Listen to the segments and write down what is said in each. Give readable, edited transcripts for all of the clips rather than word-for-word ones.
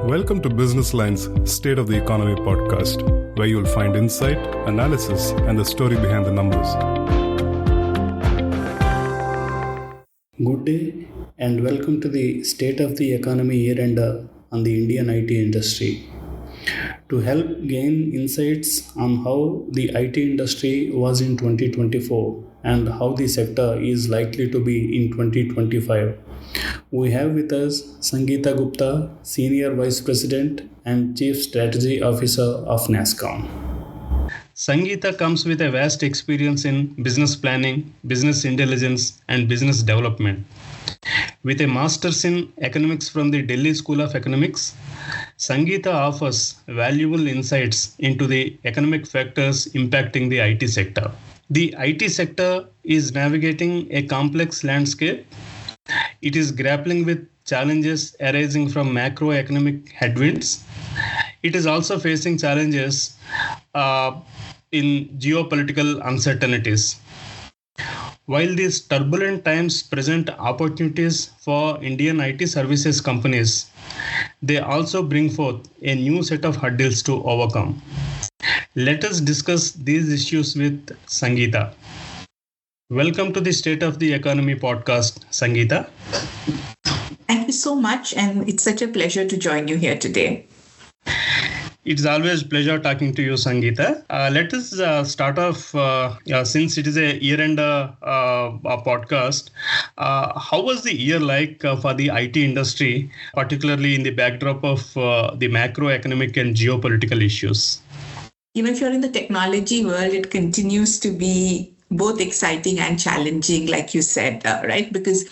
Welcome to Business Line's State of the Economy podcast, where you'll find insight, analysis, and the story behind the numbers. Good day and welcome to the State of the Economy year-ender on the Indian IT industry. To help gain insights on how the IT industry was in 2024 and how the sector is likely to be in 2025, we have with us Sangeeta Gupta, Senior Vice President and Chief Strategy Officer of Nasscom. Sangeeta comes with a vast experience in business planning, business intelligence, and business development. With a master's in economics from the Delhi School of Economics, Sangeeta offers valuable insights into the economic factors impacting the IT sector. The IT sector is navigating a complex landscape. It is grappling with challenges arising from macroeconomic headwinds. It is also facing challenges in geopolitical uncertainties. While these turbulent times present opportunities for Indian IT services companies, they also bring forth a new set of hurdles to overcome. Let us discuss these issues with Sangeeta. Welcome to the State of the Economy podcast, Sangeeta. Thank you so much, and it's such a pleasure to join you here today. It's always a pleasure talking to you, Sangeeta. Let us start off, since it is a year-end podcast. How was the year like for the IT industry, particularly in the backdrop of the macroeconomic and geopolitical issues? If you're in the technology world, it continues to be both exciting and challenging, like you said, right? Because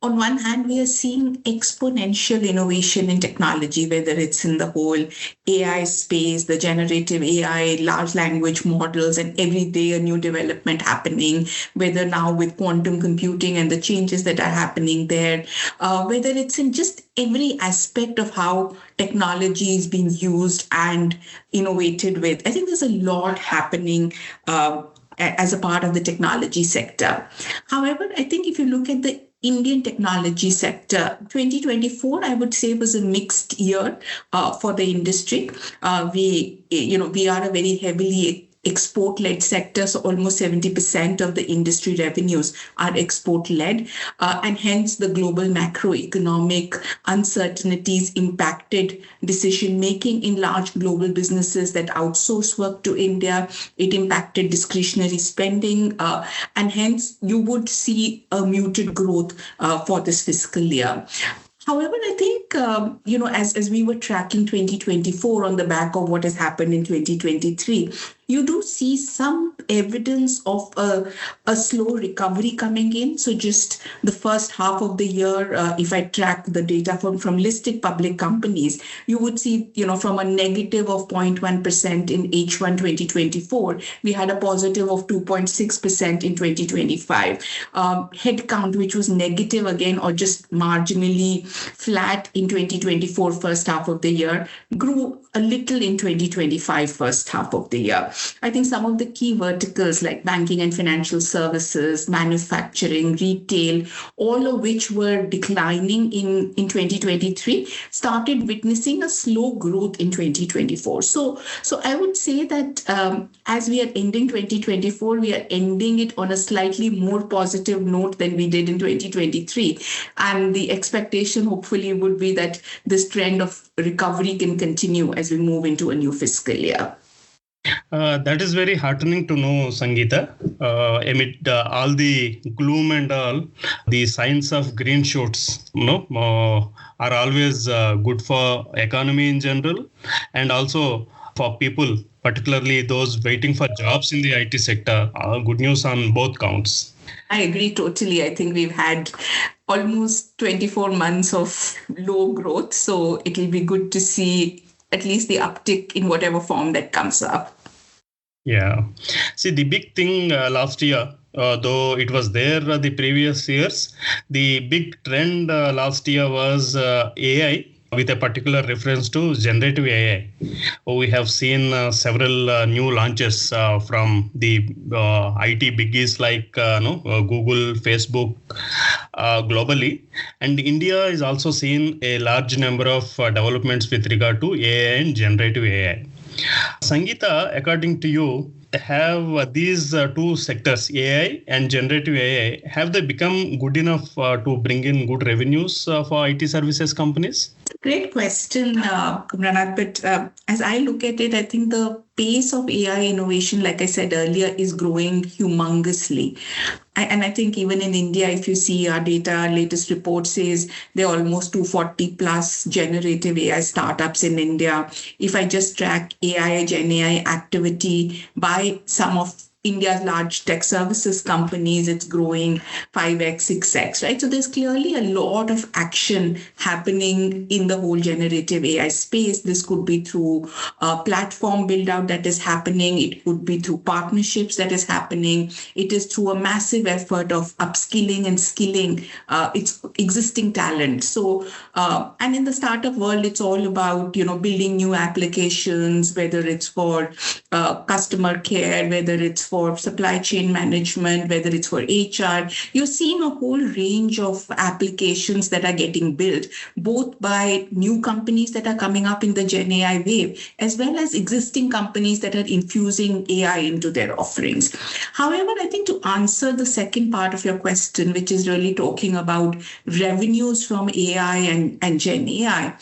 on one hand, we are seeing exponential innovation in technology, whether it's in the whole AI space, the generative AI, large language models, and every day a new development happening, whether now with quantum computing and the changes that are happening there, whether it's in just every aspect of how technology is being used and innovated with. I think there's a lot happening as a part of the technology sector. However, I think if you look at the Indian technology sector, 2024, I would say, was a mixed year for the industry. We are a very heavily export-led sector, so almost 70% of the industry revenues are export-led, and hence the global macroeconomic uncertainties impacted decision-making in large global businesses that outsource work to India. It impacted discretionary spending, and hence you would see a muted growth for this fiscal year. However, I think, as we were tracking 2024 on the back of what has happened in 2023, you do see some evidence of a slow recovery coming in. So just the first half of the year, if I track the data from listed public companies, you would see, from a negative of 0.1% in H1 2024, we had a positive of 2.6% in 2025. Headcount, which was negative again, or just marginally flat in 2024 first half of the year, grew a little in 2025 first half of the year. I think some of the key verticals like banking and financial services, manufacturing, retail, all of which were declining in 2023, started witnessing a slow growth in 2024. So I would say that as we are ending 2024, we are ending it on a slightly more positive note than we did in 2023. And the expectation hopefully would be that this trend of recovery can continue as we move into a new fiscal year. That is very heartening to know, Sangeeta. Amid all the gloom and all, the signs of green shoots, are always good for economy in general, and also for people, particularly those waiting for jobs in the IT sector. Good news on both counts. I agree totally. I think we've had almost 24 months of low growth, so it will be good to see at least the uptick in whatever form that comes up. Yeah. See, the big thing last year, though it was there the previous years, the big trend last year was AI. with a particular reference to generative AI. We have seen several new launches from the IT biggies like Google, Facebook globally. And India is also seeing a large number of developments with regard to AI and generative AI. Sangeeta, according to you, have these two sectors, AI and generative AI, have they become good enough to bring in good revenues for IT services companies? Great question, Kurmanath. But as I look at it, I think the pace of AI innovation, like I said earlier, is growing humongously. And I think even in India, if you see our data, our latest report says there are almost 240 plus generative AI startups in India. If I just track AI, Gen AI activity by some of India's large tech services companies, it's growing 5x, 6x, right? So there's clearly a lot of action happening in the whole generative AI space. This could be through platform build out that is happening. It could be through partnerships that is happening. It is through a massive effort of upskilling and skilling its existing talent. So, and in the startup world, it's all about, building new applications, whether it's for customer care, whether it's for supply chain management, whether it's for HR. You're seeing a whole range of applications that are getting built, both by new companies that are coming up in the Gen AI wave, as well as existing companies that are infusing AI into their offerings. However, I think to answer the second part of your question, which is really talking about revenues from AI and Gen AI,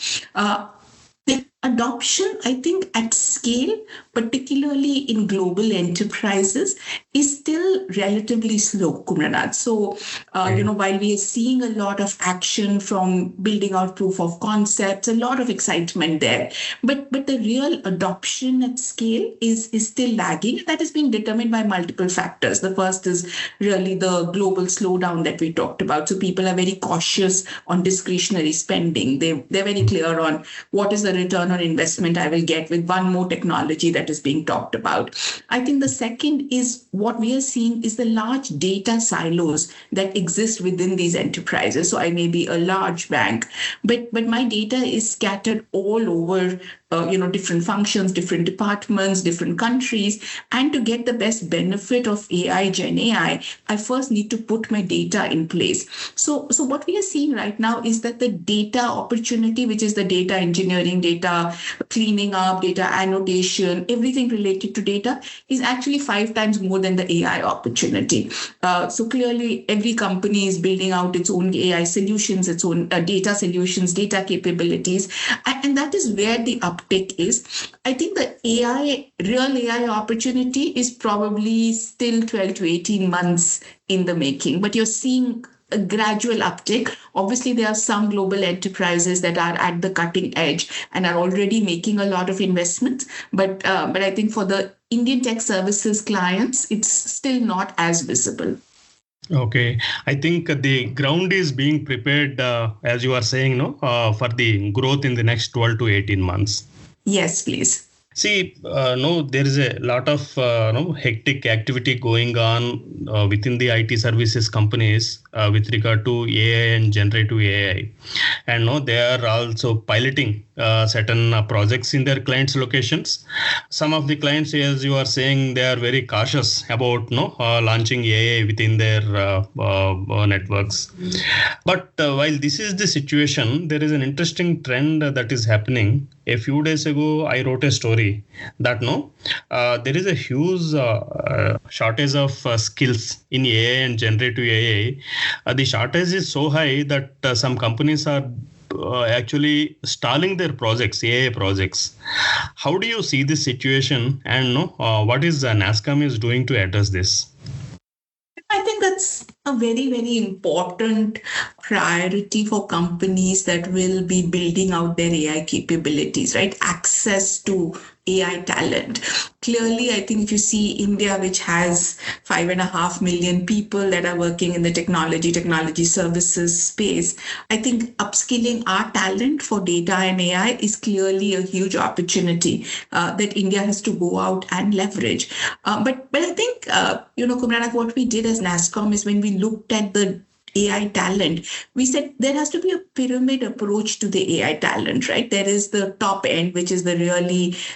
the adoption, I think, at scale, particularly in global enterprises, is still relatively slow, Kurmanath. So, while we are seeing a lot of action from building out proof of concepts, a lot of excitement there, but the real adoption at scale is still lagging. That is being determined by multiple factors. The first is really the global slowdown that we talked about. So people are very cautious on discretionary spending. They're very clear on what is the return on investment I will get with one more technology that is being talked about. I think the second is what we are seeing is the large data silos that exist within these enterprises. So I may be a large bank, but my data is scattered all over different functions, different departments, different countries. And to get the best benefit of AI, Gen AI, I first need to put my data in place. So what we are seeing right now is that the data opportunity, which is the data engineering, data cleaning up, data annotation, everything related to data, is actually 5 times more than the AI opportunity. So clearly, every company is building out its own AI solutions, its own data solutions, data capabilities. And that is where the uptick is. I think the real AI opportunity is probably still 12 to 18 months in the making, but you're seeing a gradual uptick. Obviously, there are some global enterprises that are at the cutting edge and are already making a lot of investments. But I think for the Indian tech services clients, it's still not as visible. Okay, I think the ground is being prepared, as you are saying, for the growth in the next 12 to 18 months. Yes, please. See, there is a lot of hectic activity going on within the IT services companies with regard to AI and generative AI, and they are also piloting certain projects in their clients' locations. Some of the clients, as you are saying, they are very cautious about launching AI within their networks. But while this is the situation, there is an interesting trend that is happening. A few days ago, I wrote a story that there is a huge shortage of skills in AI and generative AI. The shortage is so high that some companies are actually stalling their projects, AI projects. How do you see this situation, and what is Nasscom is doing to address this? I think that's a very, very important priority for companies that will be building out their AI capabilities, right? Access to AI talent. Clearly, I think if you see India, which has 5.5 million people that are working in the technology services space, I think upskilling our talent for data and AI is clearly a huge opportunity that India has to go out and leverage. But I think, Kurmanath, what we did as Nasscom is when we looked at the AI talent, we said there has to be a pyramid approach to the AI talent, right? There is the top end, which is the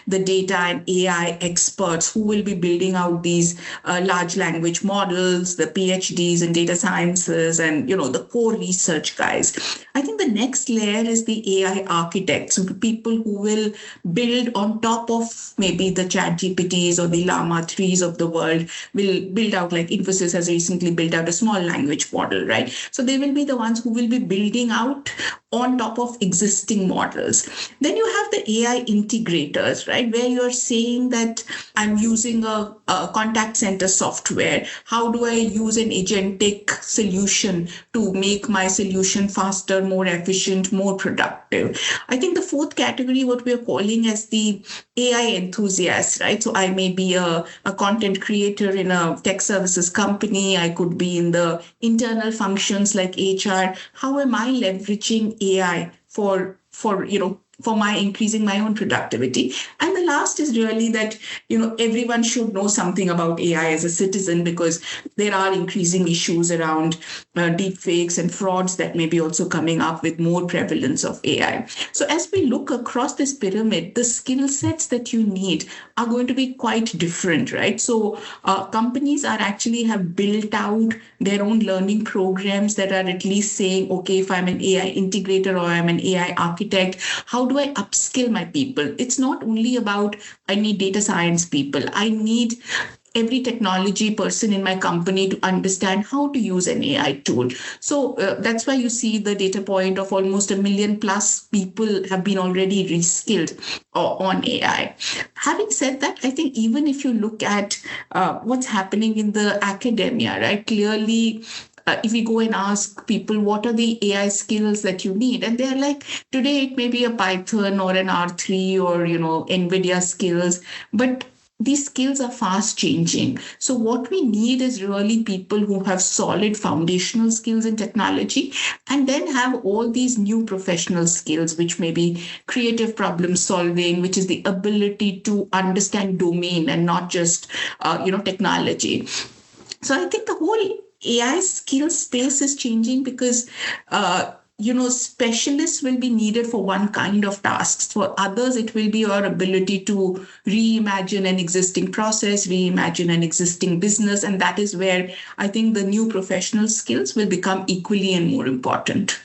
data and AI experts who will be building out these large language models, the PhDs in data sciences, and the core research guys. I think the next layer is the AI architects, so the people who will build on top of maybe the chat GPTs or the Llama 3s of the world, will build out, like Infosys has recently built out a small language model, right? So they will be the ones who will be building out on top of existing models. Then you have the AI integrators, right? Where you're saying that I'm using a contact center software. How do I use an agentic solution to make my solution faster, more efficient, more productive? I think the fourth category, what we're calling as the AI enthusiasts, right? So I may be a content creator in a tech services company. I could be in the internal functions like HR. How am I leveraging AI for my increasing my own productivity? And the last is really that everyone should know something about AI as a citizen, because there are increasing issues around deep fakes and frauds that may be also coming up with more prevalence of AI. So as we look across this pyramid, the skill sets that you need are going to be quite different, right? So companies are actually have built out their own learning programs that are at least saying, okay, if I'm an AI integrator or I'm an AI architect, how do I upskill my people? It's not only about I need data science people. I need every technology person in my company to understand how to use an AI tool. So that's why you see the data point of almost 1 million plus people have been already reskilled on AI. Having said that, I think even if you look at what's happening in the academia, right, clearly if we go and ask people what are the AI skills that you need, and they're like, today it may be a Python or an R3 or NVIDIA skills, but these skills are fast changing. So what we need is really people who have solid foundational skills in technology, and then have all these new professional skills, which may be creative problem solving, which is the ability to understand domain and not just technology. So I think the whole AI skill space is changing because specialists will be needed for one kind of tasks. For others, it will be your ability to reimagine an existing process, reimagine an existing business. And that is where I think the new professional skills will become equally and more important.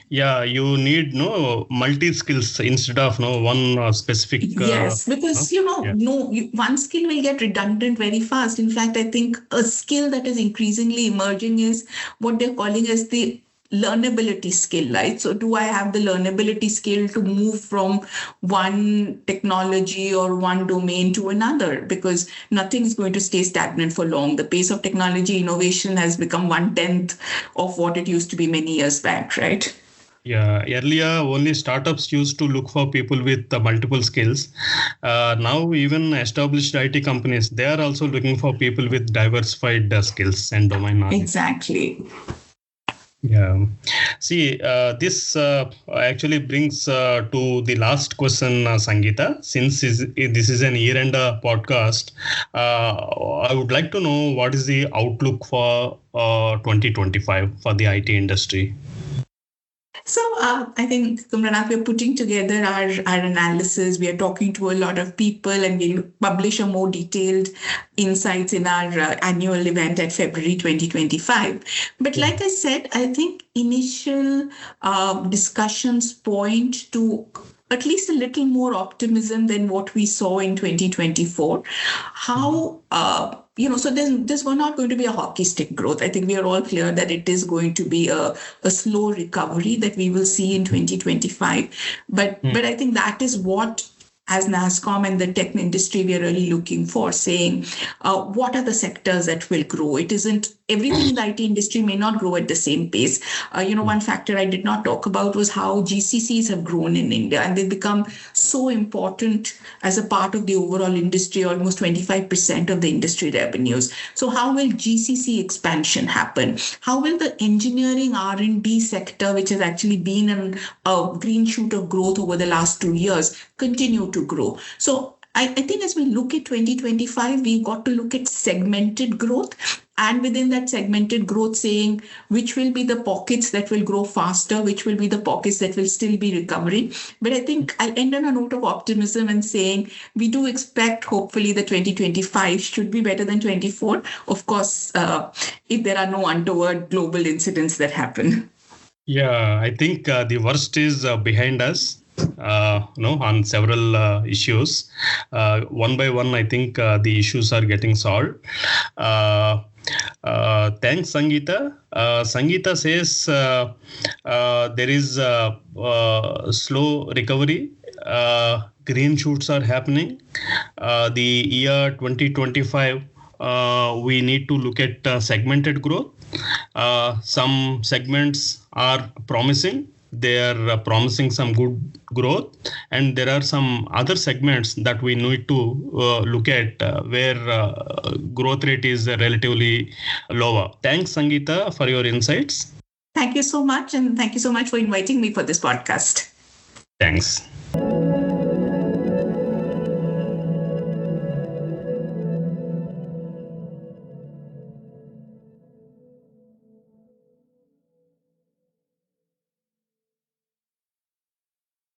You need multi skills instead of one specific. Yes, because one skill will get redundant very fast. In fact, I think a skill that is increasingly emerging is what they're calling as the learnability skill, right? So do I have the learnability skill to move from one technology or one domain to another? Because nothing is going to stay stagnant for long. The pace of technology innovation has become 1/10 of what it used to be many years back, right? Yeah, earlier only startups used to look for people with multiple skills. Now even established IT companies, they are also looking for people with diversified skills and domain knowledge. Exactly. Yeah. See, this actually brings to the last question, Sangeeta. Since this is an year-end podcast, I would like to know what is the outlook for 2025 for the IT industry. So I think, Kurmanath, we're putting together our analysis. We are talking to a lot of people, and we'll publish a more detailed insights in our annual event at February 2025. But like I said, I think initial discussions point to at least a little more optimism than what we saw in 2024. How so there's not going to be a hockey stick growth. I think we are all clear that it is going to be a slow recovery that we will see in 2025. But I think that is what, as Nasscom and the tech industry, we are really looking for, saying what are the sectors that will grow. It isn't everything in the IT industry may not grow at the same pace. One factor I did not talk about was how GCCs have grown in India, and they've become so important as a part of the overall industry, almost 25% of the industry revenues. So how will GCC expansion happen? How will the engineering R&D sector, which has actually been a green shoot of growth over the last 2 years, continue to grow? So I think as we look at 2025, we got to look at segmented growth. And within that segmented growth, saying which will be the pockets that will grow faster, which will be the pockets that will still be recovering. But I think I'll end on a note of optimism and saying we do expect, hopefully, the 2025 should be better than 24. Of course, if there are no untoward global incidents that happen. Yeah, I think the worst is behind us. On several issues. One by one, I think the issues are getting solved. Thanks, Sangeeta. Sangeeta says there is slow recovery. Green shoots are happening. The year 2025, we need to look at segmented growth. Some segments are promising. They are promising some good growth, and there are some other segments that we need to look at where growth rate is relatively lower. Thanks, Sangeeta, for your insights. Thank you so much, and thank you so much for inviting me for this podcast. Thanks.